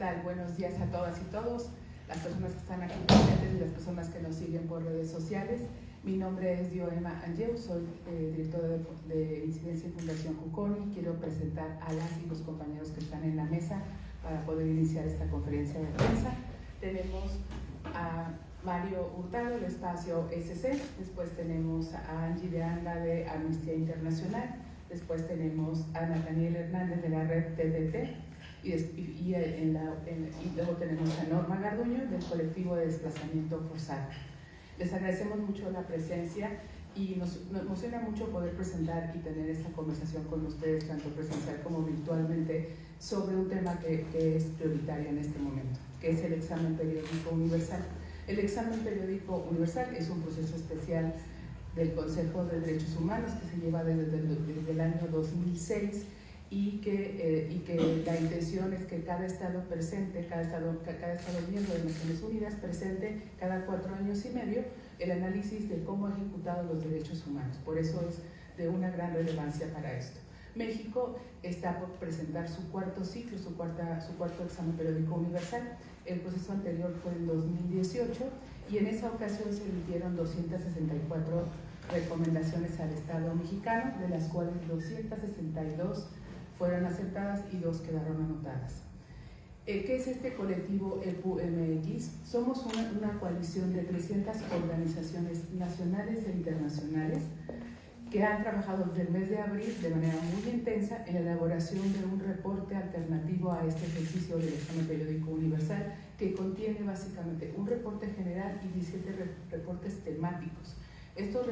tal? Buenos días a todas y todos, las personas que están aquí presentes y las personas que nos siguen por redes sociales. Mi nombre es Dioema Angeu, soy directora de Incidencia y Fundación Juconi. Quiero presentar a las y los compañeros que están en la mesa para poder iniciar esta conferencia de prensa. Tenemos a Mario Hurtado, del espacio SC, después tenemos a Angie de Anda de Amnistía Internacional, después tenemos a Nathaniel Hernández de la red TDT y luego tenemos a Norma Garduño del colectivo de desplazamiento forzado. Les agradecemos mucho la presencia y nos emociona mucho poder presentar y tener esta conversación con ustedes, tanto presencial como virtualmente, sobre un tema que es prioritario en este momento, que es el examen periódico universal. El examen periódico universal es un proceso especial del Consejo de Derechos Humanos que se lleva desde el año 2006 y que la intención es que cada estado miembro de Naciones Unidas presente cada 4 años y medio el análisis de cómo ha ejecutado los derechos humanos. Por eso es de una gran relevancia para esto. México está por presentar su cuarto ciclo, su cuarto examen periódico universal. El proceso anterior fue en 2018 y en esa ocasión se emitieron 264 recomendaciones al Estado mexicano, de las cuales 262 fueron aceptadas y 2 quedaron anotadas. ¿Qué es este colectivo EPU-MX? Somos una coalición de 300 organizaciones nacionales e internacionales que han trabajado desde el mes de abril de manera muy intensa en la elaboración de un reporte alternativo a este ejercicio del examen periódico universal, que contiene básicamente un reporte general y 17 reportes temáticos. Estos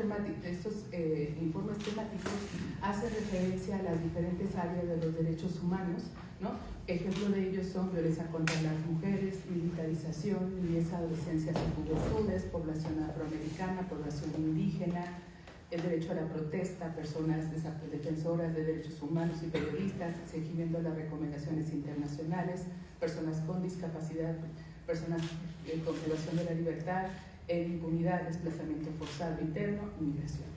informes temáticos hacen referencia a las diferentes áreas de los derechos humanos, ¿no? Ejemplo de ellos son violencia contra las mujeres, militarización, niñez, adolescencia y juventudes, población afroamericana, población indígena, el derecho a la protesta, personas defensoras de derechos humanos y periodistas, seguimiento de las recomendaciones internacionales, personas con discapacidad, personas con privación de la libertad, impunidad, desplazamiento forzado interno y migración.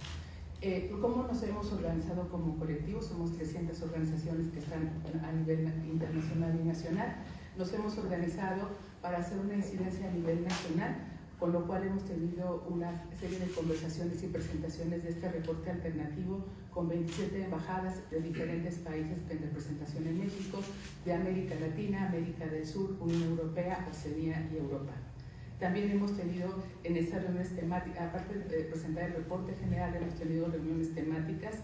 ¿Cómo nos hemos organizado como colectivo? Somos 300 organizaciones que están a nivel internacional y nacional. Nos hemos organizado para hacer una incidencia a nivel nacional, con lo cual hemos tenido una serie de conversaciones y presentaciones de este reporte alternativo con 27 embajadas de diferentes países en representación en México, de América Latina, América del Sur, Unión Europea, Oceanía y Europa. También hemos tenido en estas reuniones temáticas, aparte de presentar el reporte general, hemos tenido reuniones temáticas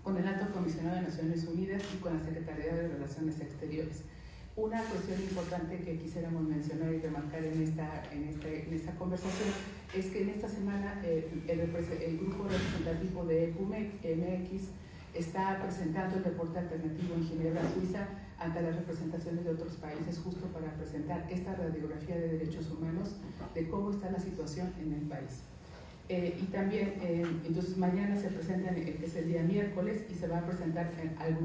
con el Alto Comisionado de Naciones Unidas y con la Secretaría de Relaciones Exteriores. Una cuestión importante que quisiéramos mencionar y remarcar en esta conversación es que en esta semana el grupo representativo de EPU-MX está presentando el reporte alternativo en Ginebra, Suiza, ante las representaciones de otros países, justo para presentar esta radiografía de derechos humanos, de cómo está la situación en el país. Y también, entonces mañana se presenta, que es el día miércoles, y se va a presentar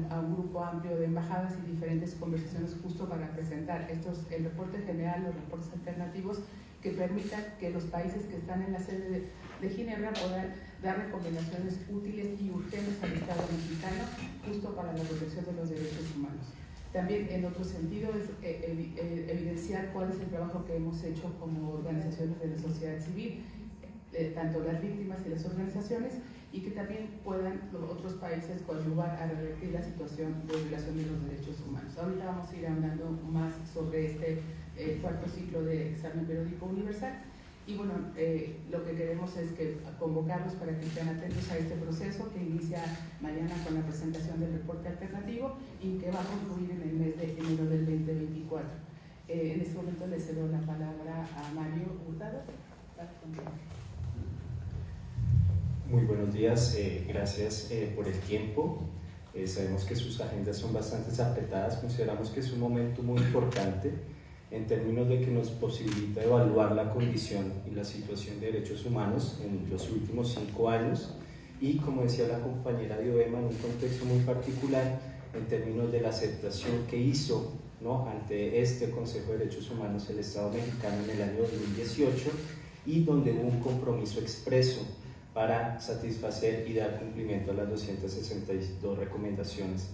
a un grupo amplio de embajadas y diferentes conversaciones justo para presentar el reporte general, los reportes alternativos que permitan que los países que están en la sede de Ginebra puedan dar recomendaciones útiles y urgentes al Estado mexicano justo para la protección de los derechos humanos. También, en otro sentido, es evidenciar cuál es el trabajo que hemos hecho como organizaciones de la sociedad civil, tanto las víctimas y las organizaciones, y que también puedan los otros países coadyuvar a revertir la situación de violación de los derechos humanos. Ahorita vamos a ir hablando más sobre este cuarto ciclo de examen periódico universal. Y bueno, lo que queremos es convocarlos para que estén atentos a este proceso que inicia mañana con la presentación del reporte alternativo y que va a concluir en el mes de enero del 2024. En este momento le cedo la palabra a Mario Hurtado. Muy buenos días, gracias por el tiempo. Sabemos que sus agendas son bastante apretadas, consideramos que es un momento muy importante en términos de que nos posibilita evaluar la condición y la situación de derechos humanos en los últimos 5 años y, como decía la compañera Dioema, en un contexto muy particular en términos de la aceptación que hizo, ¿no?, ante este Consejo de Derechos Humanos el Estado mexicano en el año 2018 y donde hubo un compromiso expreso para satisfacer y dar cumplimiento a las 262 recomendaciones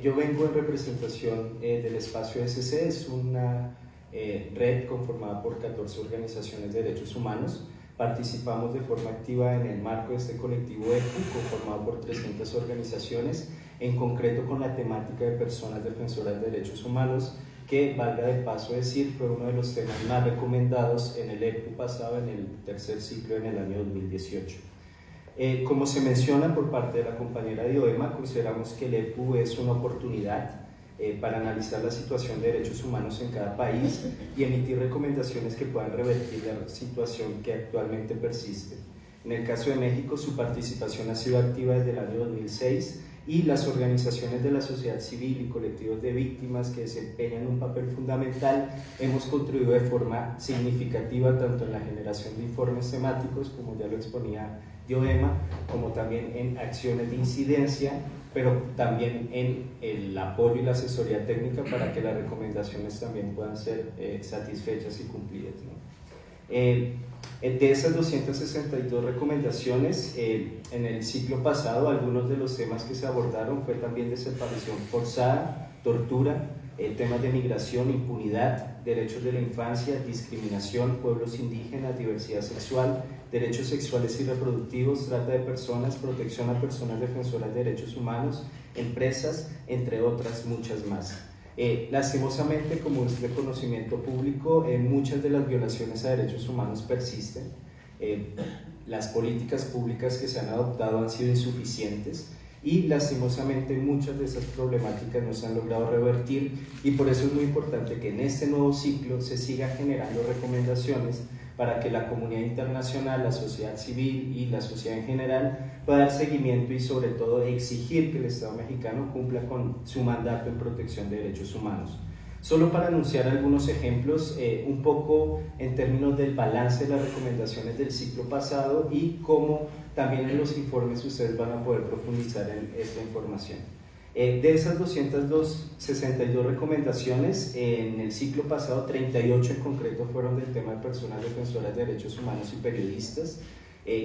Yo vengo en representación del Espacio SC, es una red conformada por 14 organizaciones de derechos humanos. Participamos de forma activa en el marco de este colectivo ECU, conformado por 300 organizaciones, en concreto con la temática de personas defensoras de derechos humanos, que, valga de paso decir, fue uno de los temas más recomendados en el ECU pasado, en el tercer ciclo en el año 2018. Como se menciona por parte de la compañera Dioema, consideramos que el ECU es una oportunidad para analizar la situación de derechos humanos en cada país y emitir recomendaciones que puedan revertir la situación que actualmente persiste. En el caso de México, su participación ha sido activa desde el año 2006 y las organizaciones de la sociedad civil y colectivos de víctimas que desempeñan un papel fundamental hemos contribuido de forma significativa tanto en la generación de informes temáticos, como ya lo exponía Dioema, como también en acciones de incidencia, pero también en el apoyo y la asesoría técnica para que las recomendaciones también puedan ser satisfechas y cumplidas, ¿no? De esas 262 recomendaciones, en el ciclo pasado, algunos de los temas que se abordaron fue también desaparición forzada, tortura, temas de migración, impunidad, derechos de la infancia, discriminación, pueblos indígenas, diversidad sexual, derechos sexuales y reproductivos, trata de personas, protección a personas defensoras de derechos humanos, empresas, entre otras muchas más. Lastimosamente, como es de conocimiento público, muchas de las violaciones a derechos humanos persisten. Las políticas públicas que se han adoptado han sido insuficientes y lastimosamente muchas de esas problemáticas no se han logrado revertir, y por eso es muy importante que en este nuevo ciclo se siga generando recomendaciones para que la comunidad internacional, la sociedad civil y la sociedad en general pueda dar seguimiento y sobre todo exigir que el Estado mexicano cumpla con su mandato en protección de derechos humanos. Solo para anunciar algunos ejemplos, un poco en términos del balance de las recomendaciones del ciclo pasado y cómo también en los informes ustedes van a poder profundizar en esta información. De esas 262 recomendaciones, en el ciclo pasado 38 en concreto fueron del tema de personas defensoras de derechos humanos y periodistas.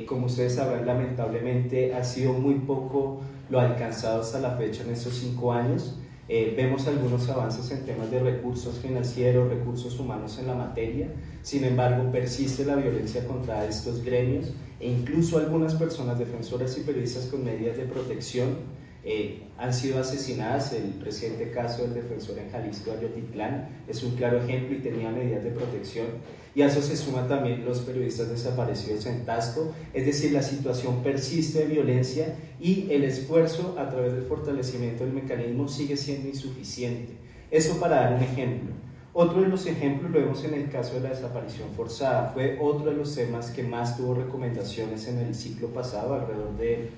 Como ustedes sabrán, lamentablemente ha sido muy poco lo alcanzado hasta la fecha en estos 5 años. Vemos algunos avances en temas de recursos financieros, recursos humanos en la materia. Sin embargo, persiste la violencia contra estos gremios e incluso algunas personas defensoras y periodistas con medidas de protección han sido asesinadas. El reciente caso del defensor en Jalisco, Ayotitlán, es un claro ejemplo y tenía medidas de protección, y a eso se suman también los periodistas desaparecidos en Taxco. Es decir, la situación persiste de violencia y el esfuerzo a través del fortalecimiento del mecanismo sigue siendo insuficiente. Eso para dar un ejemplo. Otro de los ejemplos lo vemos en el caso de la desaparición forzada. Fue otro de los temas que más tuvo recomendaciones en el ciclo pasado, alrededor de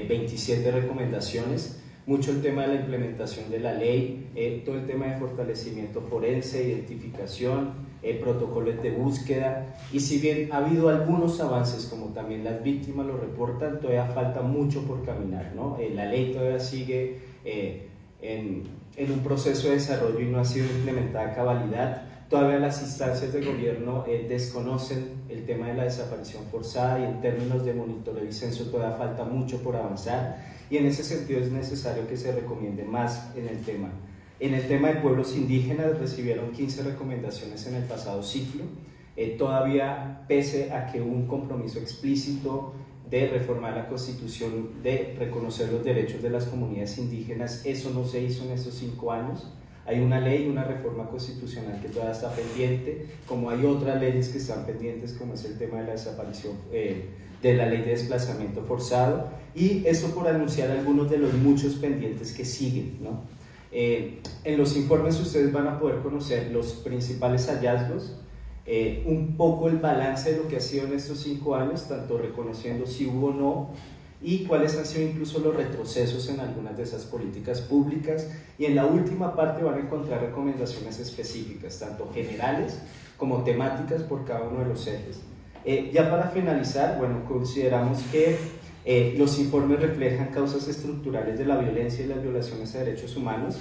27 recomendaciones. Mucho el tema de la implementación de la ley, todo el tema de fortalecimiento forense, identificación, protocolos de búsqueda, y si bien ha habido algunos avances, como también las víctimas lo reportan, todavía falta mucho por caminar, ¿no? La ley todavía sigue en un proceso de desarrollo y no ha sido implementada a cabalidad. Todavía las instancias de gobierno desconocen el tema de la desaparición forzada, y en términos de monitoreo y censo todavía falta mucho por avanzar, y en ese sentido es necesario que se recomiende más en el tema. En el tema de pueblos indígenas recibieron 15 recomendaciones en el pasado ciclo. Todavía, pese a que hubo un compromiso explícito de reformar la Constitución, de reconocer los derechos de las comunidades indígenas, eso no se hizo en estos 5 años. Hay una ley, una reforma constitucional que todavía está pendiente, como hay otras leyes que están pendientes, como es el tema de la desaparición, de la ley de desplazamiento forzado, y eso por anunciar algunos de los muchos pendientes que siguen, ¿no? En los informes ustedes van a poder conocer los principales hallazgos, un poco el balance de lo que ha sido en estos 5 años, tanto reconociendo si hubo o no, y cuáles han sido incluso los retrocesos en algunas de esas políticas públicas, y en la última parte van a encontrar recomendaciones específicas, tanto generales como temáticas por cada uno de los ejes. Ya para finalizar, bueno, consideramos que los informes reflejan causas estructurales de la violencia y las violaciones a derechos humanos,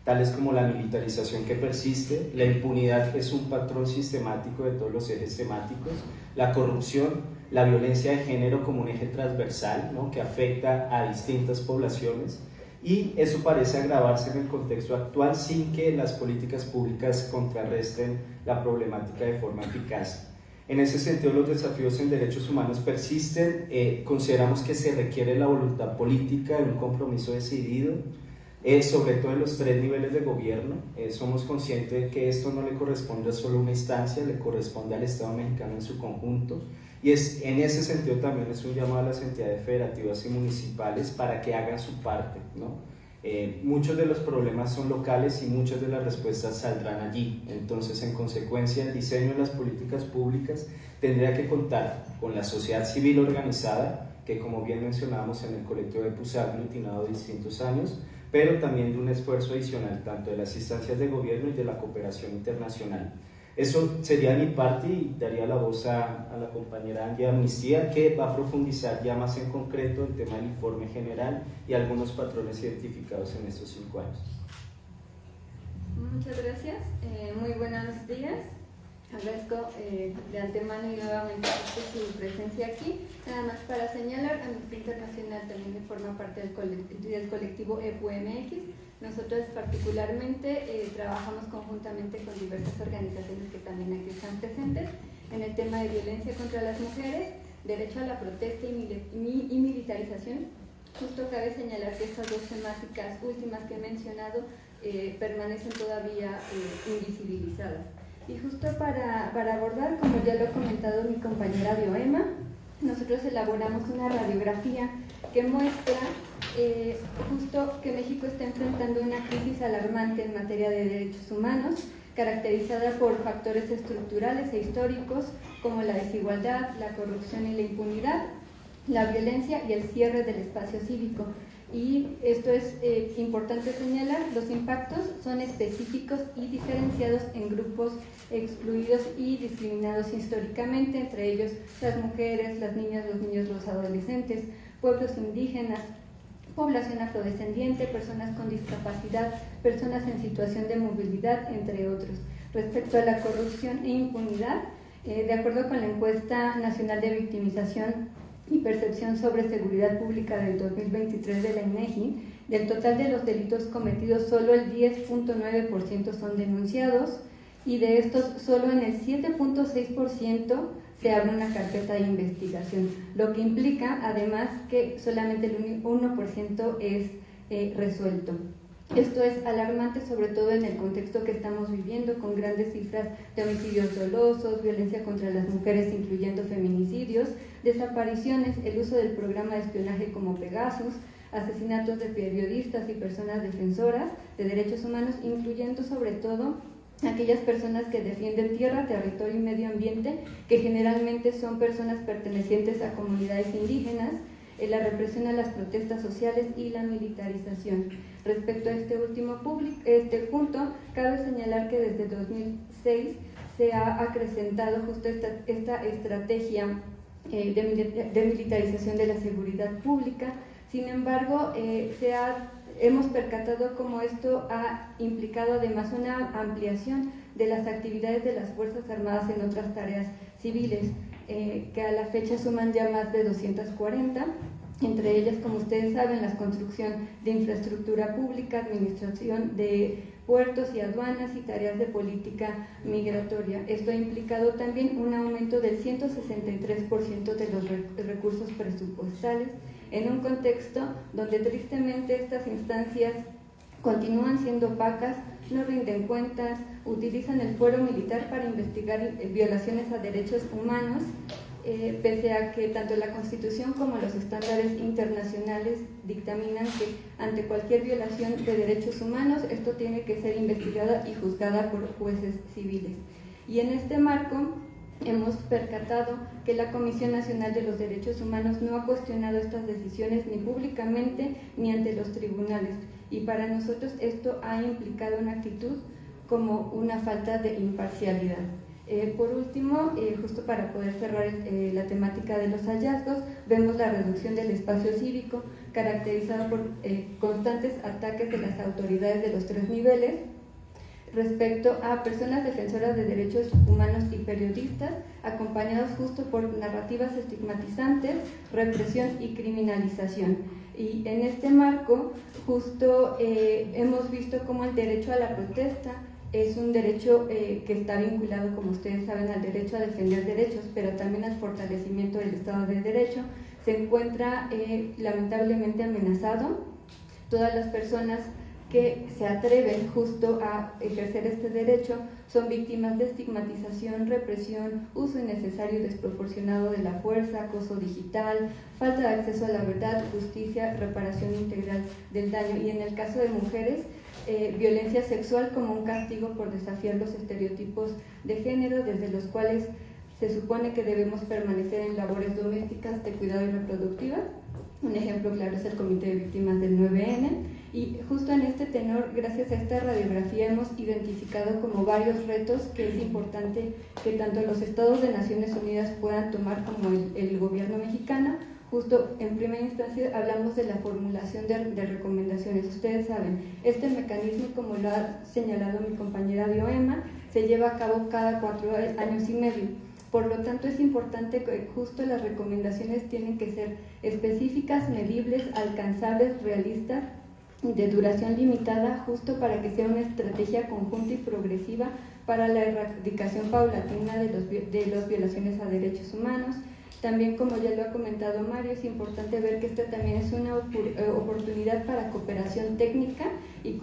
tales como la militarización que persiste, la impunidad es un patrón sistemático de todos los ejes temáticos, la corrupción, la violencia de género como un eje transversal, ¿no?, que afecta a distintas poblaciones, y eso parece agravarse en el contexto actual sin que las políticas públicas contrarresten la problemática de forma eficaz. En ese sentido, los desafíos en derechos humanos persisten. Consideramos que se requiere la voluntad política de un compromiso decidido, sobre todo en los 3 niveles de gobierno. Somos conscientes de que esto no le corresponde a solo una instancia, le corresponde al Estado mexicano en su conjunto, y en ese sentido también es un llamado a las entidades federativas y municipales para que hagan su parte, ¿no? Muchos de los problemas son locales y muchas de las respuestas saldrán allí. Entonces, en consecuencia, el diseño de las políticas públicas tendría que contar con la sociedad civil organizada, que como bien mencionábamos en el colectivo de PUSA ha aglutinado distintos años, pero también de un esfuerzo adicional tanto de las instancias de gobierno y de la cooperación internacional. Eso sería mi parte y daría la voz a la compañera Angie de Amnistía, que va a profundizar ya más en concreto el tema del informe general y algunos patrones identificados en estos 5 años. Muchas gracias, muy buenos días. Agradezco de antemano y nuevamente su presencia aquí. Nada más para señalar, Amnistía Internacional también forma parte del colectivo EPUMX. Nosotros particularmente trabajamos conjuntamente con diversas organizaciones que también aquí están presentes en el tema de violencia contra las mujeres, derecho a la protesta y militarización. Justo cabe señalar que estas 2 temáticas últimas que he mencionado permanecen todavía invisibilizadas. Y justo para abordar, como ya lo ha comentado mi compañera Dioema, nosotros elaboramos una radiografía que muestra justo que México está enfrentando una crisis alarmante en materia de derechos humanos, caracterizada por factores estructurales e históricos como la desigualdad, la corrupción y la impunidad, la violencia y el cierre del espacio cívico. Y esto es importante señalar, los impactos son específicos y diferenciados en grupos excluidos y discriminados históricamente, entre ellos las mujeres, las niñas, los niños, los adolescentes, pueblos indígenas, población afrodescendiente, personas con discapacidad, personas en situación de movilidad, entre otros. Respecto a la corrupción e impunidad, de acuerdo con la encuesta nacional de victimización y percepción sobre seguridad pública del 2023 de la INEGI, del total de los delitos cometidos solo el 10.9% son denunciados y de estos solo en el 7.6% se abre una carpeta de investigación, lo que implica además que solamente el 1% es resuelto. Esto es alarmante, sobre todo en el contexto que estamos viviendo, con grandes cifras de homicidios dolosos, violencia contra las mujeres, incluyendo feminicidios, desapariciones, el uso del programa de espionaje como Pegasus, asesinatos de periodistas y personas defensoras de derechos humanos, incluyendo sobre todo aquellas personas que defienden tierra, territorio y medio ambiente, que generalmente son personas pertenecientes a comunidades indígenas, la represión a las protestas sociales y la militarización. Respecto a este último punto, cabe señalar que desde 2006 se ha acrecentado justo esta estrategia de militarización de la seguridad pública. Sin embargo, hemos percatado cómo esto ha implicado además una ampliación de las actividades de las Fuerzas Armadas en otras tareas civiles, que a la fecha suman ya más de 240, entre ellas, como ustedes saben, la construcción de infraestructura pública, administración de puertos y aduanas y tareas de política migratoria. Esto ha implicado también un aumento del 163% de los recursos presupuestales, en un contexto donde tristemente estas instancias continúan siendo opacas, no rinden cuentas, utilizan el fuero militar para investigar violaciones a derechos humanos, pese a que tanto la Constitución como los estándares internacionales dictaminan que ante cualquier violación de derechos humanos esto tiene que ser investigada y juzgada por jueces civiles. Y en este marco hemos percatado que la Comisión Nacional de los Derechos Humanos no ha cuestionado estas decisiones ni públicamente ni ante los tribunales, y para nosotros esto ha implicado una actitud como una falta de imparcialidad. Por último, justo para poder cerrar la temática de los hallazgos, vemos la reducción del espacio cívico, caracterizado por constantes ataques de las autoridades de los 3 niveles, respecto a personas defensoras de derechos humanos y periodistas, acompañados justo por narrativas estigmatizantes, represión y criminalización. Y en este marco, justo hemos visto cómo el derecho a la protesta es un derecho que está vinculado, como ustedes saben, al derecho a defender derechos, pero también al fortalecimiento del Estado de Derecho. Se encuentra lamentablemente amenazado. Todas las personas que se atreven justo a ejercer este derecho son víctimas de estigmatización, represión, uso innecesario y desproporcionado de la fuerza, acoso digital, falta de acceso a la verdad, justicia, reparación integral del daño. Y en el caso de mujeres, violencia sexual como un castigo por desafiar los estereotipos de género, desde los cuales se supone que debemos permanecer en labores domésticas de cuidado y reproductiva. Un ejemplo claro es el Comité de Víctimas del 9N. Y justo en este tenor, gracias a esta radiografía, hemos identificado como varios retos que es importante que tanto los estados de Naciones Unidas puedan tomar como el gobierno mexicano. Justo en primera instancia hablamos de la formulación de recomendaciones. Ustedes saben, este mecanismo, como lo ha señalado mi compañera Bioema, se lleva a cabo cada 4 años y medio. Por lo tanto, es importante que justo las recomendaciones tienen que ser específicas, medibles, alcanzables, realistas, de duración limitada, justo para que sea una estrategia conjunta y progresiva para la erradicación paulatina de las violaciones a derechos humanos. También, como ya lo ha comentado Mario, es importante ver que esta también es una oportunidad para cooperación técnica y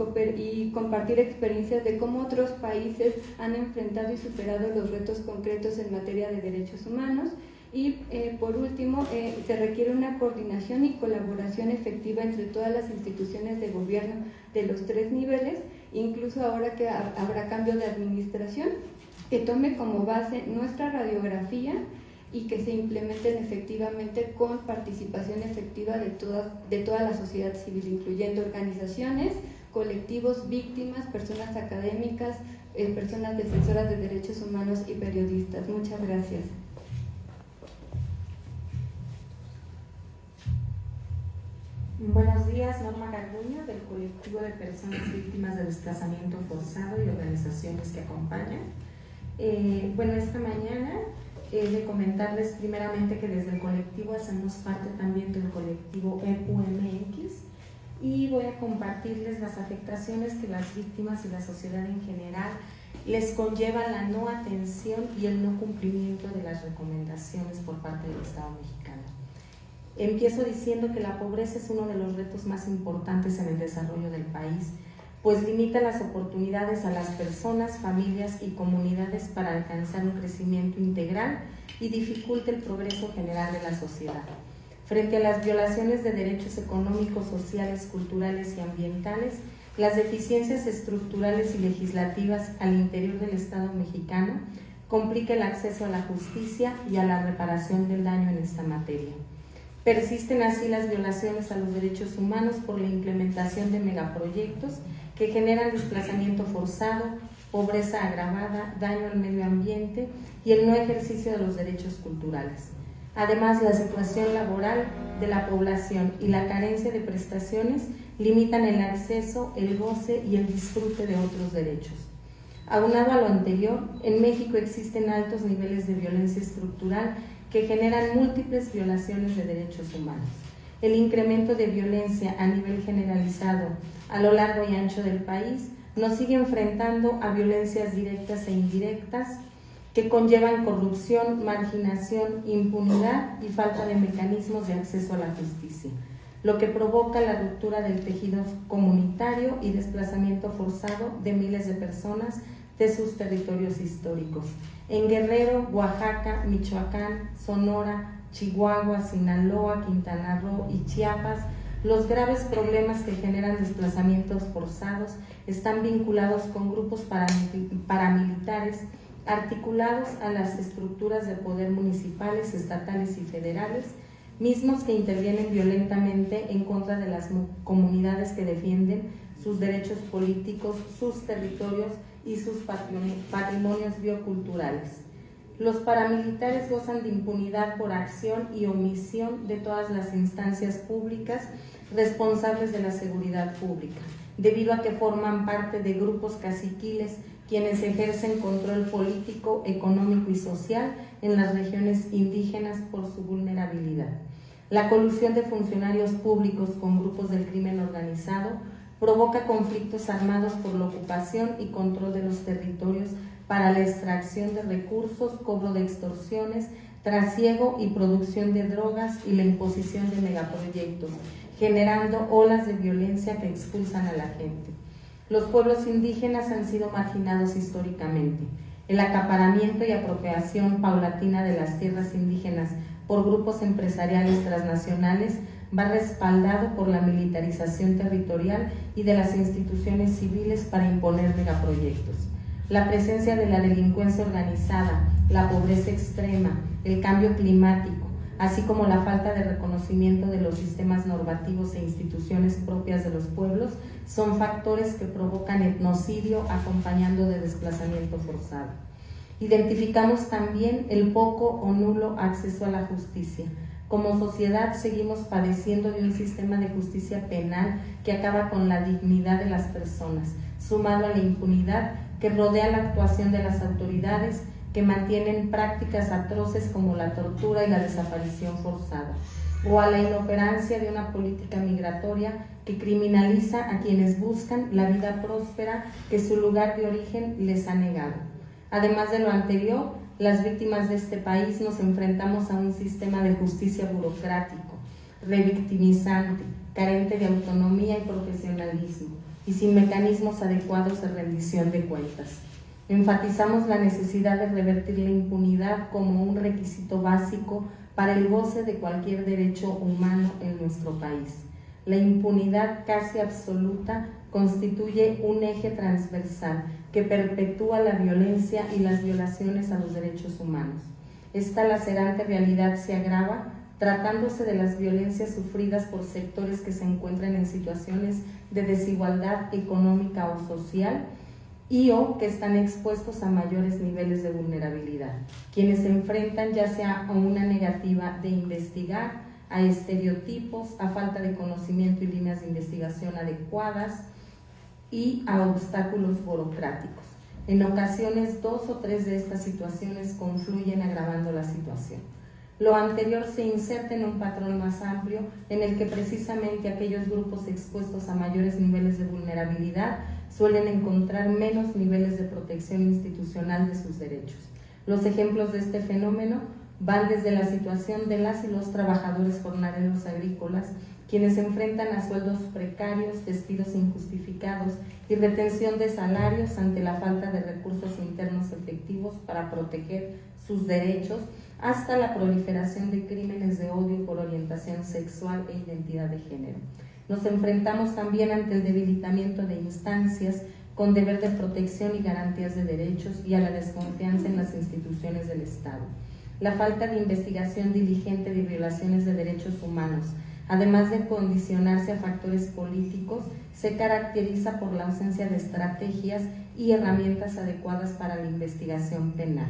compartir experiencias de cómo otros países han enfrentado y superado los retos concretos en materia de derechos humanos. Y por último, se requiere una coordinación y colaboración efectiva entre todas las instituciones de gobierno de los 3 niveles, incluso ahora que habrá cambio de administración, que tome como base nuestra radiografía y que se implementen efectivamente con participación efectiva de toda la sociedad civil, incluyendo organizaciones, colectivos, víctimas, personas académicas, personas defensoras de derechos humanos y periodistas. Muchas gracias. Buenos días, Norma Garduño, del colectivo de personas víctimas de desplazamiento forzado y organizaciones que acompañan. Esta mañana de comentarles primeramente que desde el colectivo hacemos parte también del colectivo EPUMX y voy a compartirles las afectaciones que las víctimas y la sociedad en general les conlleva la no atención y el no cumplimiento de las recomendaciones por parte del Estado mexicano. Empiezo diciendo que la pobreza es uno de los retos más importantes en el desarrollo del país, pues limita las oportunidades a las personas, familias y comunidades para alcanzar un crecimiento integral y dificulta el progreso general de la sociedad. Frente a las violaciones de derechos económicos, sociales, culturales y ambientales, las deficiencias estructurales y legislativas al interior del Estado mexicano complica el acceso a la justicia y a la reparación del daño en esta materia. Persisten así las violaciones a los derechos humanos por la implementación de megaproyectos que generan desplazamiento forzado, pobreza agravada, daño al medio ambiente y el no ejercicio de los derechos culturales. Además, la situación laboral de la población y la carencia de prestaciones limitan el acceso, el goce y el disfrute de otros derechos. Aunado a lo anterior, en México existen altos niveles de violencia estructural que generan múltiples violaciones de derechos humanos. El incremento de violencia a nivel generalizado a lo largo y ancho del país nos sigue enfrentando a violencias directas e indirectas que conllevan corrupción, marginación, impunidad y falta de mecanismos de acceso a la justicia, lo que provoca la ruptura del tejido comunitario y desplazamiento forzado de miles de personas de sus territorios históricos. En Guerrero, Oaxaca, Michoacán, Sonora, Chihuahua, Sinaloa, Quintana Roo y Chiapas, los graves problemas que generan desplazamientos forzados están vinculados con grupos paramilitares articulados a las estructuras de poder municipales, estatales y federales, mismos que intervienen violentamente en contra de las comunidades que defienden sus derechos políticos, sus territorios y sus patrimonios bioculturales. Los paramilitares gozan de impunidad por acción y omisión de todas las instancias públicas responsables de la seguridad pública, debido a que forman parte de grupos caciquiles quienes ejercen control político, económico y social en las regiones indígenas por su vulnerabilidad. La colusión de funcionarios públicos con grupos del crimen organizado provoca conflictos armados por la ocupación y control de los territorios para la extracción de recursos, cobro de extorsiones, trasiego y producción de drogas y la imposición de megaproyectos, generando olas de violencia que expulsan a la gente. Los pueblos indígenas han sido marginados históricamente. El acaparamiento y apropiación paulatina de las tierras indígenas por grupos empresariales transnacionales va respaldado por la militarización territorial y de las instituciones civiles para imponer megaproyectos. La presencia de la delincuencia organizada, la pobreza extrema, el cambio climático, así como la falta de reconocimiento de los sistemas normativos e instituciones propias de los pueblos, son factores que provocan etnocidio acompañando de desplazamiento forzado. Identificamos también el poco o nulo acceso a la justicia. Como sociedad seguimos padeciendo de un sistema de justicia penal que acaba con la dignidad de las personas, sumado a la impunidad que rodea la actuación de las autoridades que mantienen prácticas atroces como la tortura y la desaparición forzada, o a la inoperancia de una política migratoria que criminaliza a quienes buscan la vida próspera que su lugar de origen les ha negado. Además de lo anterior, las víctimas de este país nos enfrentamos a un sistema de justicia burocrático, revictimizante, carente de autonomía y profesionalismo, y sin mecanismos adecuados de rendición de cuentas. Enfatizamos la necesidad de revertir la impunidad como un requisito básico para el goce de cualquier derecho humano en nuestro país. La impunidad casi absoluta constituye un eje transversal que perpetúa la violencia y las violaciones a los derechos humanos. Esta lacerante realidad se agrava tratándose de las violencias sufridas por sectores que se encuentran en situaciones de desigualdad económica o social y o que están expuestos a mayores niveles de vulnerabilidad, quienes se enfrentan ya sea a una negativa de investigar, a estereotipos, a falta de conocimiento y líneas de investigación adecuadas y a obstáculos burocráticos. En ocasiones, 2 o 3 de estas situaciones confluyen agravando la situación. Lo anterior se inserta en un patrón más amplio en el que precisamente aquellos grupos expuestos a mayores niveles de vulnerabilidad suelen encontrar menos niveles de protección institucional de sus derechos. Los ejemplos de este fenómeno van desde la situación de las y los trabajadores jornaleros agrícolas, quienes se enfrentan a sueldos precarios, despidos injustificados y retención de salarios ante la falta de recursos internos efectivos para proteger sus derechos, hasta la proliferación de crímenes de odio por orientación sexual e identidad de género. Nos enfrentamos también ante el debilitamiento de instancias con deber de protección y garantías de derechos y a la desconfianza en las instituciones del Estado. La falta de investigación diligente de violaciones de derechos humanos, además de condicionarse a factores políticos, se caracteriza por la ausencia de estrategias y herramientas adecuadas para la investigación penal,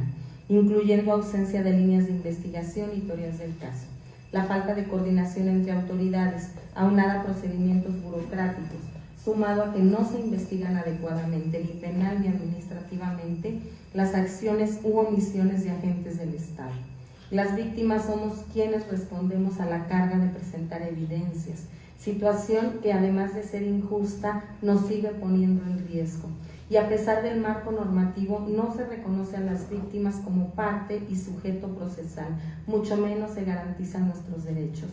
incluyendo ausencia de líneas de investigación y teorías del caso. La falta de coordinación entre autoridades, aunada a procedimientos burocráticos, sumado a que no se investigan adecuadamente ni penal ni administrativamente las acciones u omisiones de agentes del Estado. Las víctimas somos quienes respondemos a la carga de presentar evidencias, situación que además de ser injusta nos sigue poniendo en riesgo. Y a pesar del marco normativo, no se reconoce a las víctimas como parte y sujeto procesal, mucho menos se garantizan nuestros derechos.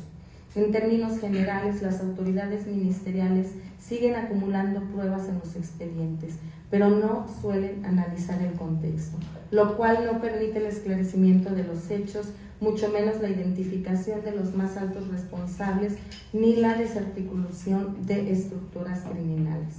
En términos generales, las autoridades ministeriales siguen acumulando pruebas en los expedientes, pero no suelen analizar el contexto, lo cual no permite el esclarecimiento de los hechos, mucho menos la identificación de los más altos responsables, ni la desarticulación de estructuras criminales.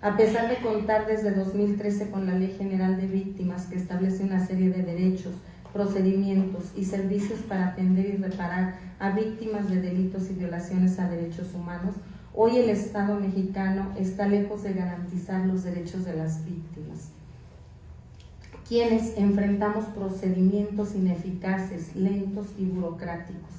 A pesar de contar desde 2013 con la Ley General de Víctimas, que establece una serie de derechos, procedimientos y servicios para atender y reparar a víctimas de delitos y violaciones a derechos humanos, hoy el Estado mexicano está lejos de garantizar los derechos de las víctimas, quienes enfrentamos procedimientos ineficaces, lentos y burocráticos.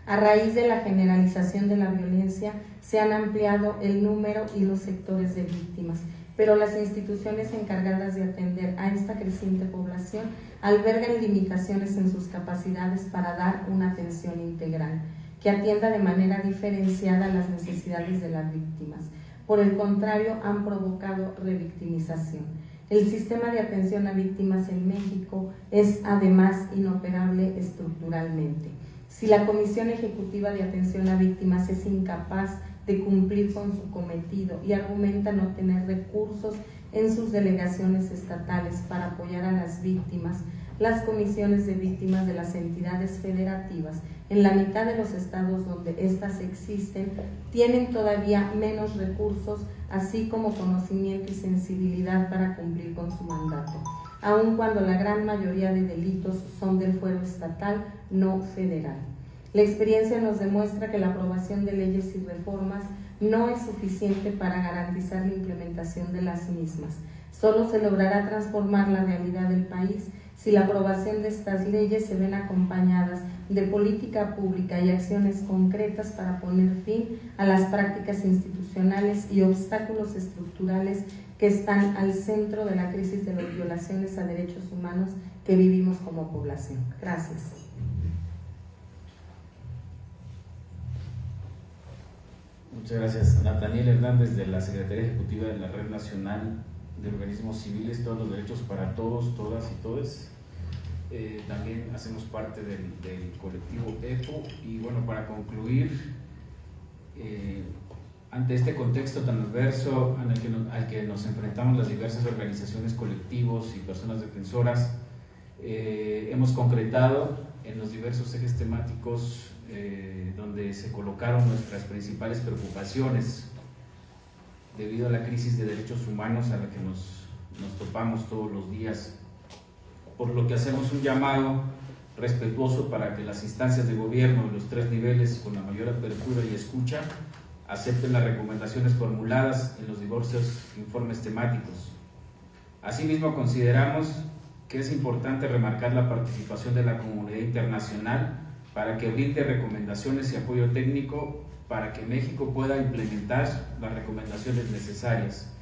A raíz de la generalización de la violencia, se han ampliado el número y los sectores de víctimas, pero las instituciones encargadas de atender a esta creciente población albergan limitaciones en sus capacidades para dar una atención integral. que atienda de manera diferenciada las necesidades de las víctimas. Por el contrario, han provocado revictimización. El sistema de atención a víctimas en México es además inoperable estructuralmente. Si la Comisión Ejecutiva de Atención a Víctimas es incapaz de cumplir con su cometido y argumenta no tener recursos en sus delegaciones estatales para apoyar a las víctimas, las comisiones de víctimas de las entidades federativas, en la mitad de los estados donde éstas existen, tienen todavía menos recursos, así como conocimiento y sensibilidad para cumplir con su mandato, aun cuando la gran mayoría de delitos son del fuero estatal, no federal. La experiencia nos demuestra que la aprobación de leyes y reformas no es suficiente para garantizar la implementación de las mismas. Solo se logrará transformar la realidad del país si la aprobación de estas leyes se ven acompañadas de política pública y acciones concretas para poner fin a las prácticas institucionales y obstáculos estructurales que están al centro de la crisis de las violaciones a derechos humanos que vivimos como población. Gracias. Muchas gracias. Nathaniel Hernández, de la Secretaría Ejecutiva de la Red Nacional de Organismos Civiles, Todos los Derechos para Todos, Todas y Todes. También hacemos parte del colectivo EPO. Y bueno, para concluir, ante este contexto tan adverso al que nos enfrentamos las diversas organizaciones, colectivos y personas defensoras, hemos concretado en los diversos ejes temáticos donde se colocaron nuestras principales preocupaciones debido a la crisis de derechos humanos a la que nos topamos todos los días, por lo que hacemos un llamado respetuoso para que las instancias de gobierno de los 3 niveles, con la mayor apertura y escucha, acepten las recomendaciones formuladas en los diversos informes temáticos. Asimismo, consideramos que es importante remarcar la participación de la comunidad internacional para que brinde recomendaciones y apoyo técnico para que México pueda implementar las recomendaciones necesarias,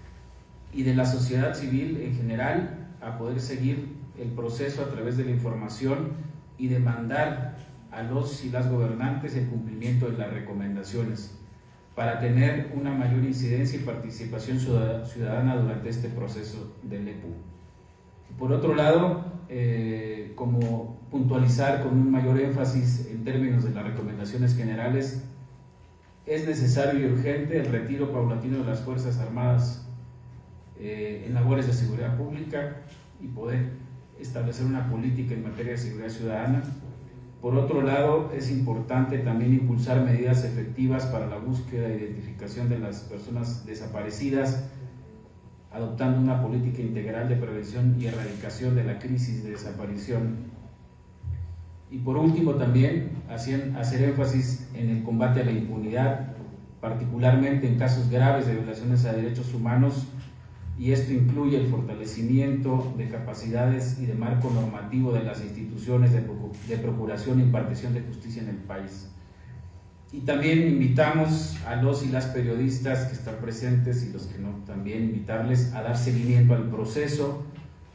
y de la sociedad civil en general a poder seguir el proceso a través de la información y demandar a los y las gobernantes el cumplimiento de las recomendaciones para tener una mayor incidencia y participación ciudadana durante este proceso del EPU. Por otro lado, como puntualizar con un mayor énfasis en términos de las recomendaciones generales, es necesario y urgente el retiro paulatino de las Fuerzas Armadas en labores de seguridad pública y poder establecer una política en materia de seguridad ciudadana. Por otro lado, es importante también impulsar medidas efectivas para la búsqueda e identificación de las personas desaparecidas, adoptando una política integral de prevención y erradicación de la crisis de desaparición. Y por último, también hacer énfasis en el combate a la impunidad, particularmente en casos graves de violaciones a derechos humanos, y esto incluye el fortalecimiento de capacidades y de marco normativo de las instituciones de procuración e impartición de justicia en el país. Y también invitamos a los y las periodistas que están presentes y los que no, también invitarles a dar seguimiento al proceso,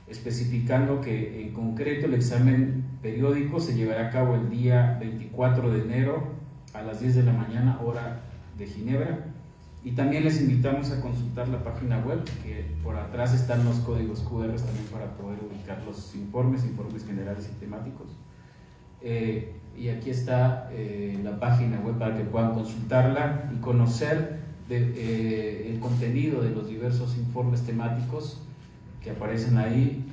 especificando que en concreto el examen periódico se llevará a cabo el día 24 de enero a las 10 de la mañana, hora de Ginebra. Y también les invitamos a consultar la página web, que por atrás están los códigos QR también para poder ubicar los informes generales y temáticos. Y aquí está la página web para que puedan consultarla y conocer el contenido de los diversos informes temáticos que aparecen ahí,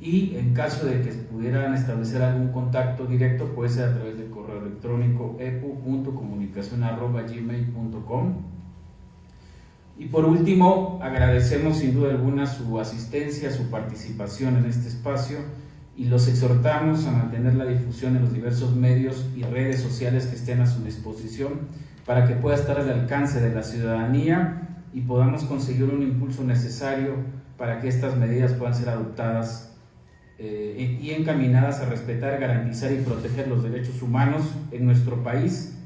y en caso de que pudieran establecer algún contacto directo, puede ser a través del correo electrónico epu.comunicacion@gmail.com. Y por último, agradecemos sin duda alguna su asistencia, su participación en este espacio, y los exhortamos a mantener la difusión en los diversos medios y redes sociales que estén a su disposición para que pueda estar al alcance de la ciudadanía y podamos conseguir un impulso necesario para que estas medidas puedan ser adoptadas y encaminadas a respetar, garantizar y proteger los derechos humanos en nuestro país,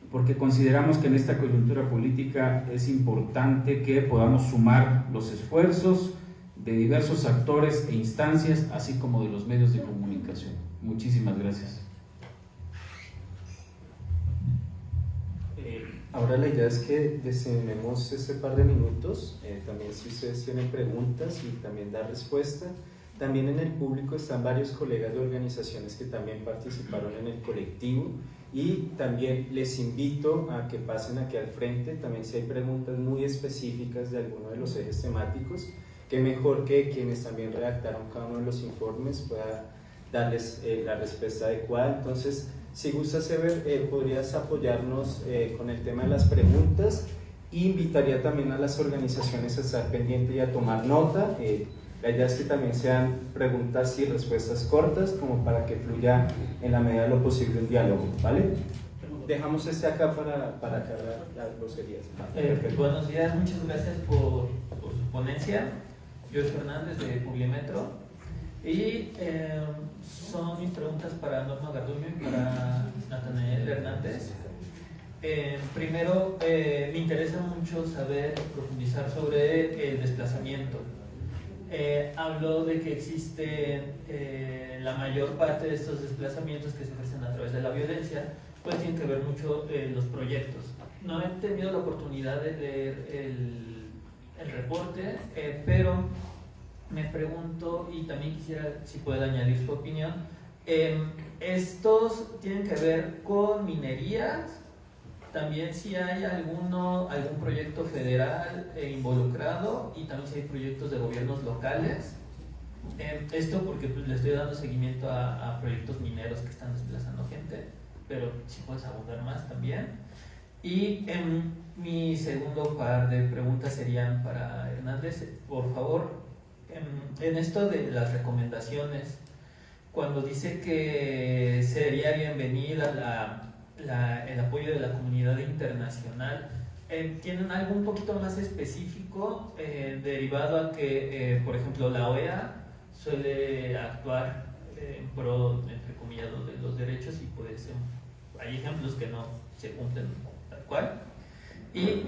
porque consideramos que en esta coyuntura política es importante que podamos sumar los esfuerzos de diversos actores e instancias, así como de los medios de comunicación. Muchísimas gracias. Ahora la idea es que destinemos este par de minutos, también si ustedes tienen preguntas y también dar respuesta. También en el público están varios colegas de organizaciones que también participaron en el colectivo y también les invito a que pasen aquí al frente, también si hay preguntas muy específicas de alguno de los ejes temáticos, que mejor que quienes también redactaron cada uno de los informes pueda darles la respuesta adecuada. Entonces, si gustas, Ever, podrías apoyarnos con el tema de las preguntas. Invitaría también a las organizaciones a estar pendientes y a tomar nota. La idea es que también sean preguntas y respuestas cortas, como para que fluya en la medida de lo posible un diálogo, ¿vale? Dejamos acá para cargar las groserías. Buenos días, muchas gracias por su ponencia. Yo soy Fernández de Publimetro y son mis preguntas para Norma Garduño y para Natanael Hernández. Primero, me interesa mucho saber, profundizar sobre el desplazamiento. Habló de que existe la mayor parte de estos desplazamientos que se ejercen a través de la violencia, pues tienen que ver mucho los proyectos. No he tenido la oportunidad de leer el reporte, pero me pregunto, y también quisiera si puede añadir su opinión, ¿estos tienen que ver con minerías? También si hay algún proyecto federal involucrado y también si hay proyectos de gobiernos locales. Esto porque pues, le estoy dando seguimiento a proyectos mineros que están desplazando gente, pero si puedes abundar más también. Y mi segundo par de preguntas serían para Hernández, por favor, en esto de las recomendaciones, cuando dice que sería bienvenida el apoyo de la comunidad internacional, ¿tienen algo un poquito más específico derivado a que, por ejemplo, la OEA suele actuar en pro, entre comillas, de los derechos y pues hay ejemplos que no se cumplen tal cual? Y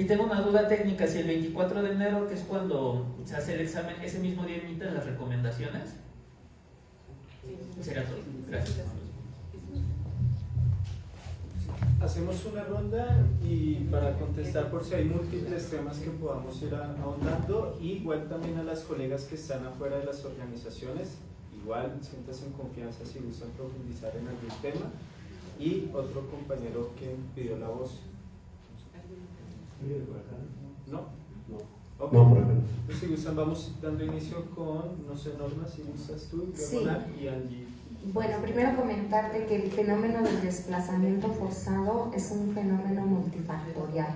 tengo una duda técnica, si el 24 de enero, que es cuando se hace el examen, ese mismo día emiten las recomendaciones. Sería todo. Gracias. Hacemos una ronda y para contestar por si hay múltiples temas que podamos ir ahondando, y igual también a las colegas que están afuera de las organizaciones, igual siéntanse en confianza si gustan profundizar en algún tema. Y otro compañero que pidió la voz. ¿No? Okay. No, por ejemplo. Pues si gustan vamos dando inicio con, no sé, Norma, si gustas tú, Sí. y Angie. Bueno, primero comentarte que el fenómeno del desplazamiento forzado es un fenómeno multifactorial.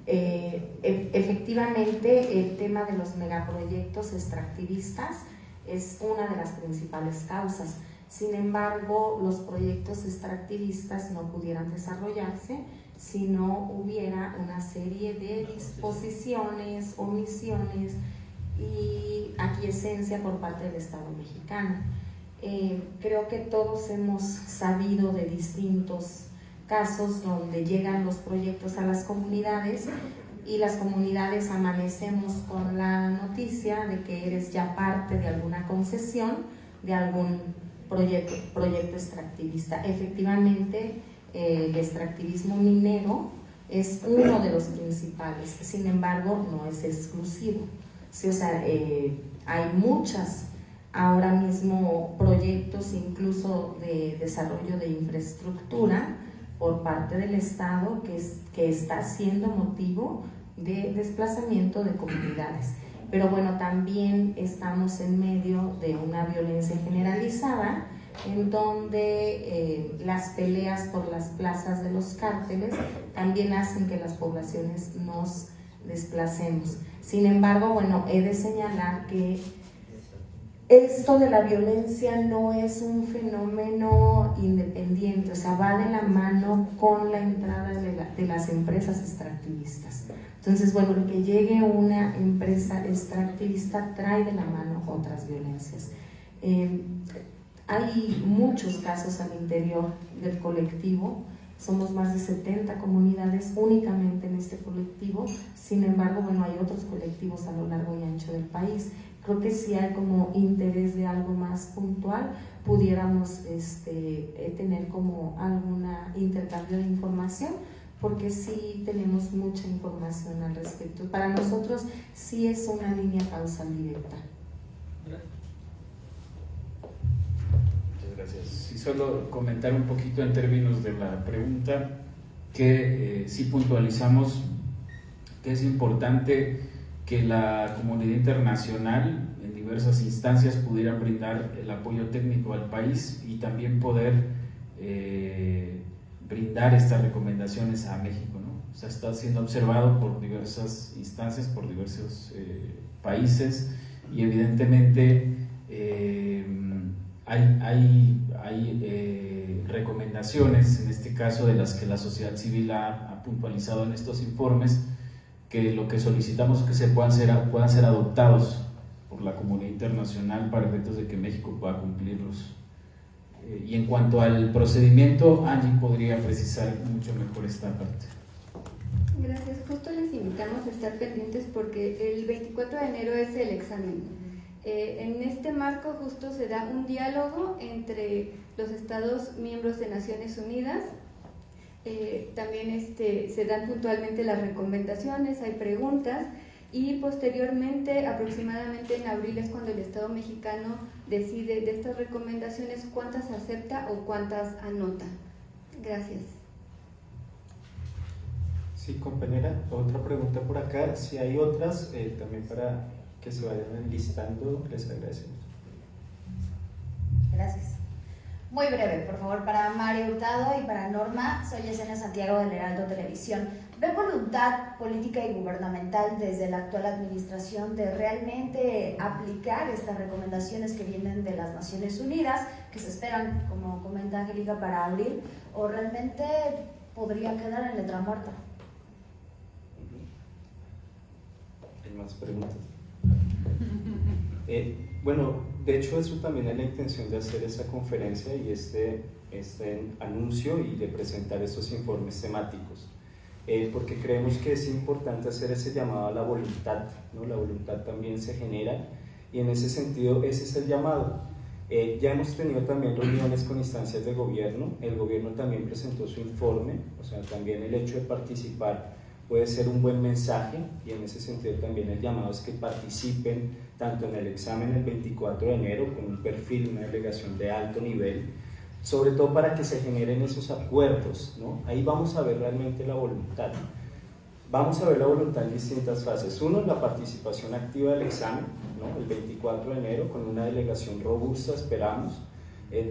Efectivamente, el tema de los megaproyectos extractivistas es una de las principales causas. Sin embargo, los proyectos extractivistas no pudieran desarrollarse si no hubiera una serie de disposiciones, omisiones y aquiescencia por parte del Estado mexicano. Creo que todos hemos sabido de distintos casos donde llegan los proyectos a las comunidades y las comunidades amanecemos con la noticia de que eres ya parte de alguna concesión, de algún proyecto extractivista. Efectivamente, el extractivismo minero es uno de los principales, sin embargo, no es exclusivo. Sí, o sea, hay muchas ahora mismo proyectos incluso de desarrollo de infraestructura por parte del Estado que está siendo motivo de desplazamiento de comunidades. Pero bueno, también estamos en medio de una violencia generalizada en donde las peleas por las plazas de los cárteles también hacen que las poblaciones nos desplacemos. Sin embargo, bueno, he de señalar que esto de la violencia no es un fenómeno independiente, o sea, va de la mano con la entrada de las empresas extractivistas. Entonces, bueno, el que llegue una empresa extractivista trae de la mano otras violencias. Hay muchos casos al interior del colectivo, somos más de 70 comunidades únicamente en este colectivo, sin embargo, bueno, hay otros colectivos a lo largo y ancho del país. Creo que si hay como interés de algo más puntual, pudiéramos tener como algún intercambio de información, porque sí tenemos mucha información al respecto. Para nosotros sí es una línea causal directa. Muchas gracias. Y solo comentar un poquito en términos de la pregunta, que sí puntualizamos que es importante que la comunidad internacional en diversas instancias pudiera brindar el apoyo técnico al país y también poder brindar estas recomendaciones a México, ¿no? O sea, está siendo observado por diversas instancias, por diversos países, y evidentemente hay recomendaciones, en este caso de las que la sociedad civil ha puntualizado en estos informes, que lo que solicitamos es que puedan ser adoptados por la comunidad internacional para efectos de que México pueda cumplirlos. Y en cuanto al procedimiento, Angie podría precisar mucho mejor esta parte. Gracias. Justo les invitamos a estar pendientes porque el 24 de enero es el examen. En este marco justo se da un diálogo entre los Estados miembros de Naciones Unidas. También se dan puntualmente las recomendaciones, hay preguntas, y posteriormente, aproximadamente en abril, es cuando el Estado mexicano decide de estas recomendaciones cuántas acepta o cuántas anota. Gracias. Sí, compañera, otra pregunta por acá. Si hay otras, también para que se vayan enlistando, les agradecemos. Gracias. Muy breve, por favor, para Mario Hurtado y para Norma. Soy Yesenia Santiago del Heraldo Televisión. ¿Ve voluntad política y gubernamental desde la actual administración de realmente aplicar estas recomendaciones que vienen de las Naciones Unidas, que se esperan, como comenta Angélica, para abril, o realmente podría quedar en letra muerta? ¿Hay más preguntas? Bueno, de hecho eso también es la intención de hacer esa conferencia y este anuncio y de presentar estos informes temáticos, porque creemos que es importante hacer ese llamado a la voluntad, ¿no? La voluntad también se genera y en ese sentido ese es el llamado. Ya hemos tenido también reuniones con instancias de gobierno, el gobierno también presentó su informe, o sea, también el hecho de participar puede ser un buen mensaje y en ese sentido también el llamado es que participen tanto en el examen el 24 de enero con un perfil, una delegación de alto nivel, sobre todo para que se generen esos acuerdos, ¿no? Ahí vamos a ver realmente la voluntad. Vamos a ver la voluntad en distintas fases. Uno, la participación activa del examen, ¿no? El 24 de enero con una delegación robusta, esperamos,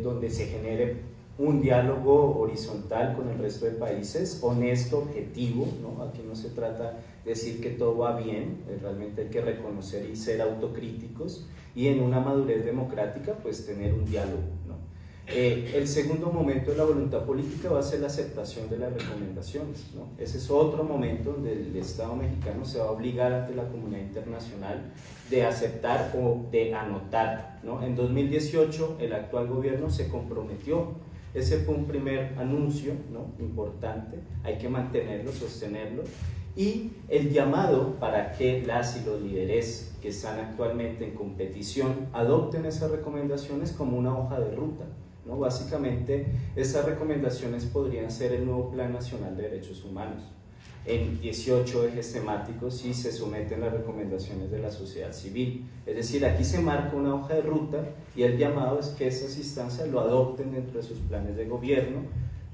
donde se genere un diálogo horizontal con el resto de países, honesto, objetivo, ¿no? Aquí no se trata de decir que todo va bien, realmente hay que reconocer y ser autocríticos y en una madurez democrática pues tener un diálogo, ¿no? El segundo momento de la voluntad política va a ser la aceptación de las recomendaciones, ¿no? Ese es otro momento donde el Estado mexicano se va a obligar ante la comunidad internacional de aceptar o de anotar, ¿no? En 2018 el actual gobierno se comprometió. Ese fue un primer anuncio, ¿no? Importante, hay que mantenerlo, sostenerlo, y el llamado para que las y los líderes que están actualmente en competición adopten esas recomendaciones como una hoja de ruta, ¿no? Básicamente, esas recomendaciones podrían ser el nuevo Plan Nacional de Derechos Humanos. En 18 ejes temáticos y se someten las recomendaciones de la sociedad civil. Es decir, aquí se marca una hoja de ruta y el llamado es que esas instancias lo adopten dentro de sus planes de gobierno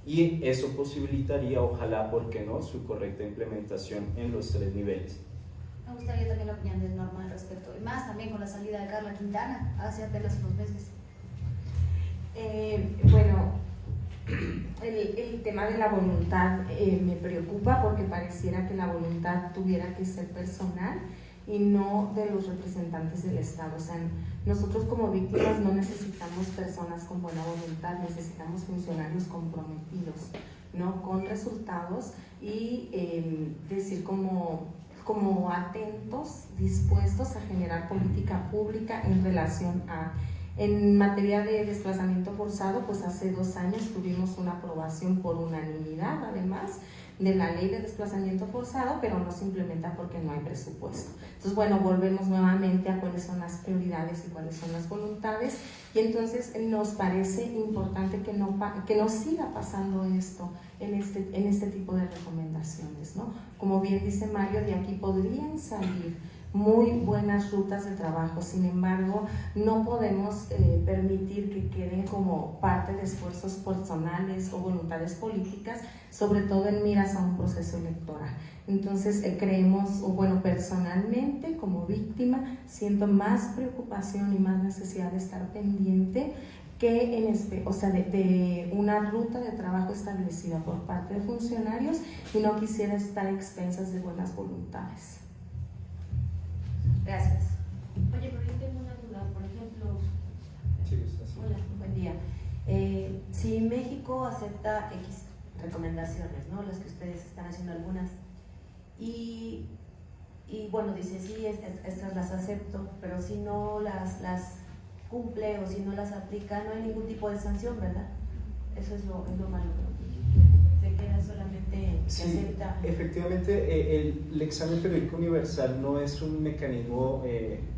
y eso posibilitaría, ojalá, ¿por qué no?, su correcta implementación en los 3 niveles. Me gustaría también la opinión de Norma al respecto, y más también con la salida de Carla Quintana hace apenas unos meses. Bueno, el tema de la voluntad me preocupa porque pareciera que la voluntad tuviera que ser personal y no de los representantes del Estado. O sea, nosotros como víctimas no necesitamos personas con buena voluntad, necesitamos funcionarios comprometidos, ¿no? Con resultados y decir como atentos, dispuestos a generar política pública en relación a En materia de desplazamiento forzado, pues hace 2 años tuvimos una aprobación por unanimidad, además, de la ley de desplazamiento forzado, pero no se implementa porque no hay presupuesto. Entonces, bueno, volvemos nuevamente a cuáles son las prioridades y cuáles son las voluntades, y entonces nos parece importante que no siga pasando esto en este tipo de recomendaciones, ¿no? Como bien dice Mario, de aquí podrían salir muy buenas rutas de trabajo. Sin embargo, no podemos permitir que queden como parte de esfuerzos personales o voluntades políticas, sobre todo en miras a un proceso electoral. Entonces creemos, o bueno, personalmente como víctima siento más preocupación y más necesidad de estar pendiente que de una ruta de trabajo establecida por parte de funcionarios, y no quisiera estar a expensas de buenas voluntades. Gracias. Oye, pero yo tengo una duda, por ejemplo. Sí, está así. Hola, buen día. Si México acepta X recomendaciones, ¿no? Las que ustedes están haciendo algunas, y bueno, dice, sí, estas las acepto, pero si no las cumple o si no las aplica, no hay ningún tipo de sanción, ¿verdad? Eso es lo malo, ¿no? Se queda solamente que Sí, acepta. efectivamente, el examen periódico universal no es un mecanismo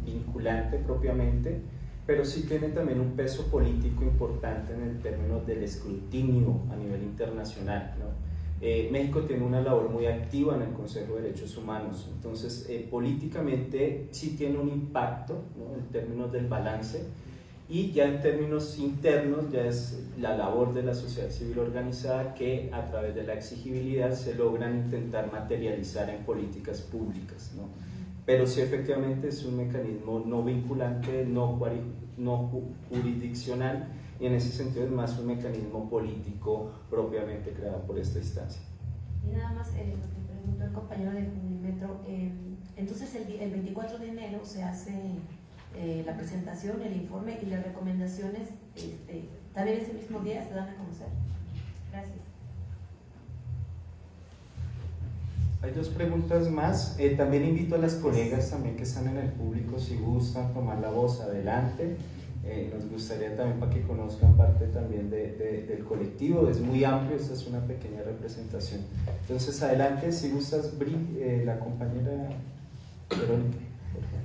vinculante propiamente, pero sí tiene también un peso político importante en el término del escrutinio a nivel internacional, ¿no? México tiene una labor muy activa en el Consejo de Derechos Humanos, entonces políticamente sí tiene un impacto, ¿no? En términos del balance, y ya en términos internos ya es la labor de la sociedad civil organizada que a través de la exigibilidad se logran intentar materializar en políticas públicas, ¿no? Pero sí, efectivamente es un mecanismo no vinculante, no jurisdiccional, y en ese sentido es más un mecanismo político propiamente creado por esta instancia. Y nada más, lo que preguntó el compañero de Metro, entonces el 24 de enero se hace la presentación, el informe y las recomendaciones, también ese mismo día se dan a conocer. Gracias. Hay 2 preguntas más. También invito a las colegas también que están en el público, si gustan tomar la voz, adelante. Nos gustaría también para que conozcan parte también del colectivo. Es muy amplio, esta es una pequeña representación. Entonces, adelante, si gustas, la compañera Verónica.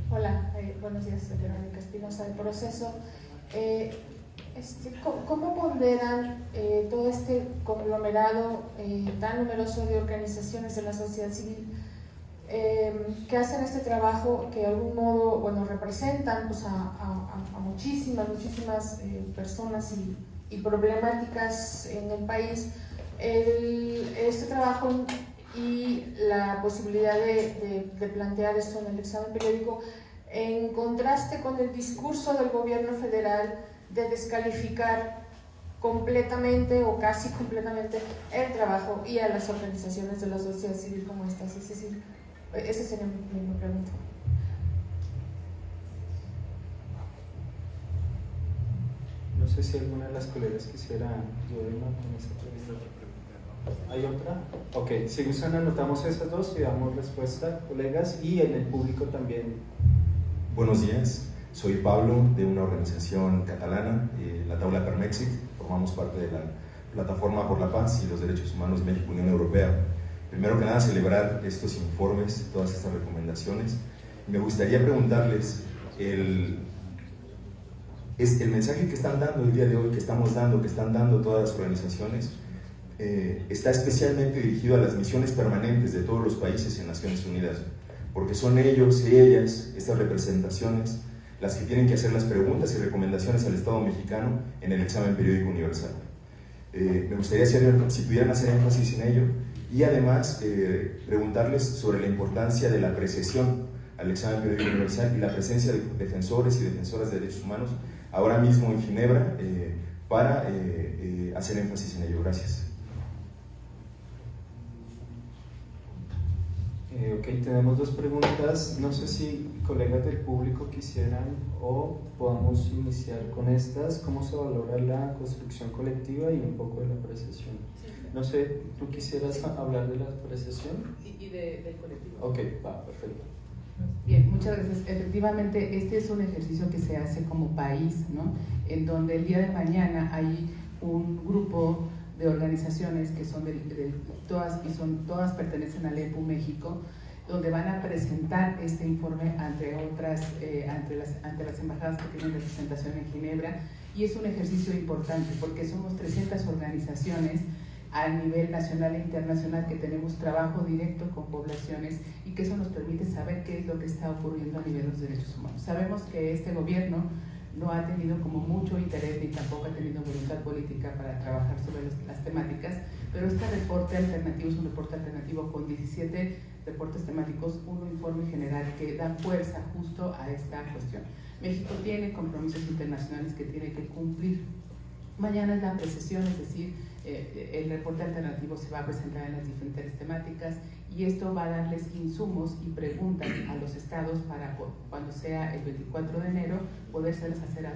Hola, buenos días, soy Verónica Espinosa del Proceso. ¿Cómo ponderan todo este conglomerado tan numeroso de organizaciones de la sociedad civil que hacen este trabajo, que de algún modo, bueno, representan pues, a muchísimas personas y problemáticas en el país? Este trabajo y la posibilidad de plantear esto en el examen periódico, en contraste con el discurso del gobierno federal de descalificar completamente o casi completamente el trabajo y a las organizaciones de la sociedad civil como estas. Es decir, esa sería mi pregunta. No sé si alguna de las colegas quisiera ayudarme con esa pregunta. ¿Hay otra? Ok, si gustan anotamos esas 2 y damos respuesta, colegas, y en el público también. Buenos días, soy Pablo de una organización catalana, la Taula per Mèxic. Formamos parte de la Plataforma por la Paz y los Derechos Humanos México-Unión Europea. Primero que nada, celebrar estos informes, todas estas recomendaciones. Me gustaría preguntarles el mensaje que están dando el día de hoy, que están dando todas las organizaciones, está especialmente dirigido a las misiones permanentes de todos los países en Naciones Unidas, porque son ellos y ellas, estas representaciones, las que tienen que hacer las preguntas y recomendaciones al Estado mexicano en el examen periódico universal. Me gustaría si pudieran hacer énfasis en ello, y además preguntarles sobre la importancia de la apreciación al examen periódico universal y la presencia de defensores y defensoras de derechos humanos ahora mismo en Ginebra para hacer énfasis en ello. Gracias. Ok, tenemos 2 preguntas. No sé si colegas del público quisieran o podamos iniciar con estas. ¿Cómo se valora la construcción colectiva y un poco de la apreciación? Sí. No sé, ¿tú quisieras hablar de la apreciación? Y del colectivo. Ok, va, perfecto. Bien, muchas gracias. Efectivamente, este es un ejercicio que se hace como país, ¿no? En donde el día de mañana hay un grupo de organizaciones que son todas pertenecen al EPU México, donde van a presentar este informe ante las embajadas que tienen representación en Ginebra, y es un ejercicio importante porque somos 300 organizaciones a nivel nacional e internacional que tenemos trabajo directo con poblaciones, y que eso nos permite saber qué es lo que está ocurriendo a nivel de los derechos humanos. Sabemos que este gobierno no ha tenido como mucho interés ni tampoco ha tenido voluntad política para trabajar sobre las temáticas, pero este reporte alternativo es un reporte alternativo con 17 reportes temáticos, un informe general que da fuerza justo a esta cuestión. México tiene compromisos internacionales que tiene que cumplir. Mañana es la precesión, es decir, el reporte alternativo se va a presentar en las diferentes temáticas, y esto va a darles insumos y preguntas a los estados para cuando sea el 24 de enero podérselas hacer a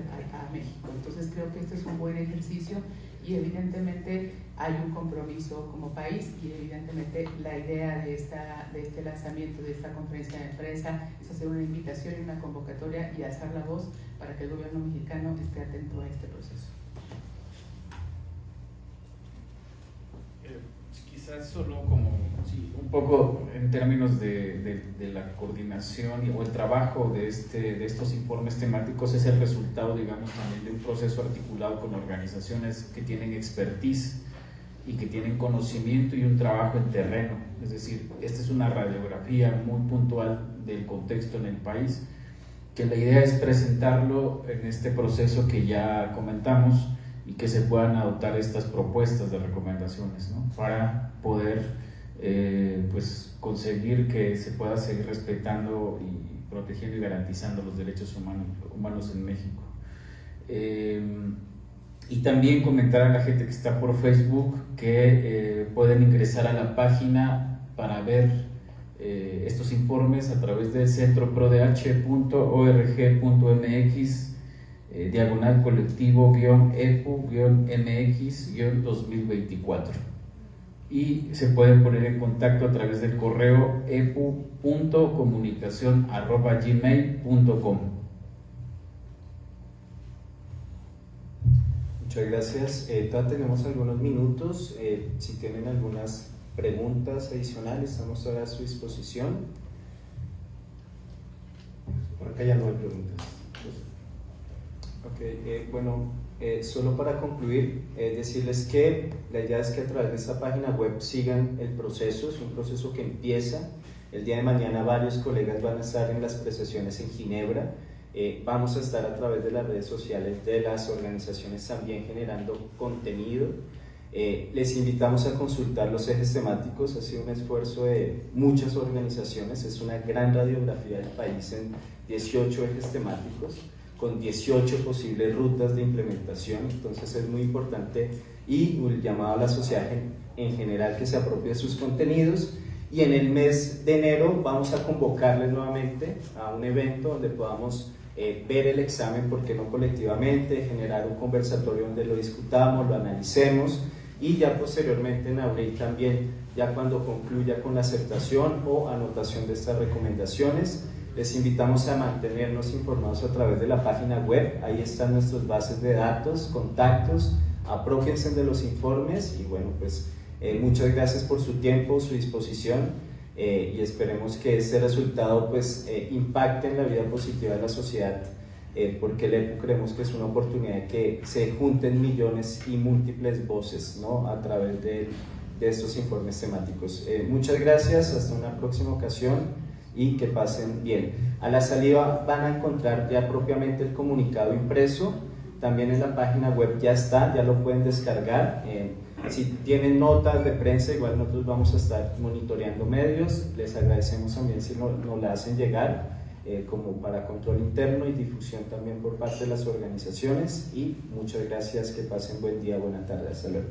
México. Entonces creo que este es un buen ejercicio, y evidentemente hay un compromiso como país, y evidentemente la idea de este lanzamiento, de esta conferencia de prensa, es hacer una invitación y una convocatoria y alzar la voz para que el gobierno mexicano esté atento a este proceso. Quizás solo como un poco en términos de la coordinación o el trabajo de estos informes temáticos, es el resultado, digamos, también de un proceso articulado con organizaciones que tienen expertise y que tienen conocimiento y un trabajo en terreno. Es decir, esta es una radiografía muy puntual del contexto en el país, que la idea es presentarlo en este proceso que ya comentamos, y que se puedan adoptar estas propuestas de recomendaciones, ¿no? Para poder pues conseguir que se pueda seguir respetando y protegiendo y garantizando los derechos humanos en México. Y también comentar a la gente que está por Facebook que pueden ingresar a la página para ver estos informes a través de centroprodh.org.mx diagonal colectivo-epu-mx-2024, y se pueden poner en contacto a través del correo epu.comunicacion@gmail.com. Muchas gracias. Todavía tenemos algunos minutos. Si tienen algunas preguntas adicionales, estamos ahora a su disposición. Por acá ya no hay preguntas. Bueno, solo para concluir, decirles que la idea es que a través de esta página web sigan el proceso. Es un proceso que empieza. El día de mañana varios colegas van a estar en las precesiones en Ginebra. Vamos a estar a través de las redes sociales de las organizaciones también generando contenido. Les invitamos a consultar los ejes temáticos. Ha sido un esfuerzo de muchas organizaciones. Es una gran radiografía del país en 18 ejes temáticos, con 18 posibles rutas de implementación. Entonces es muy importante, y un llamado a la sociedad en general que se apropie de sus contenidos. Y en el mes de enero vamos a convocarles nuevamente a un evento donde podamos ver el examen, porque no colectivamente, generar un conversatorio donde lo discutamos, lo analicemos, y ya posteriormente en abril también, ya cuando concluya con la aceptación o anotación de estas recomendaciones. Les invitamos a mantenernos informados a través de la página web. Ahí están nuestras bases de datos, contactos. Aprópiense de los informes, y bueno, pues muchas gracias por su tiempo, su disposición, y esperemos que este resultado pues impacte en la vida positiva de la sociedad, porque el EPU creemos que es una oportunidad de que se junten millones y múltiples voces, ¿no?, a través de estos informes temáticos. Muchas gracias, hasta una próxima ocasión, y que pasen bien. A la salida van a encontrar ya propiamente el comunicado impreso, también en la página web ya está, ya lo pueden descargar. Si tienen notas de prensa, igual nosotros vamos a estar monitoreando medios. Les agradecemos también si nos la hacen llegar, como para control interno y difusión también por parte de las organizaciones. Y muchas gracias, que pasen buen día, buena tarde, hasta luego.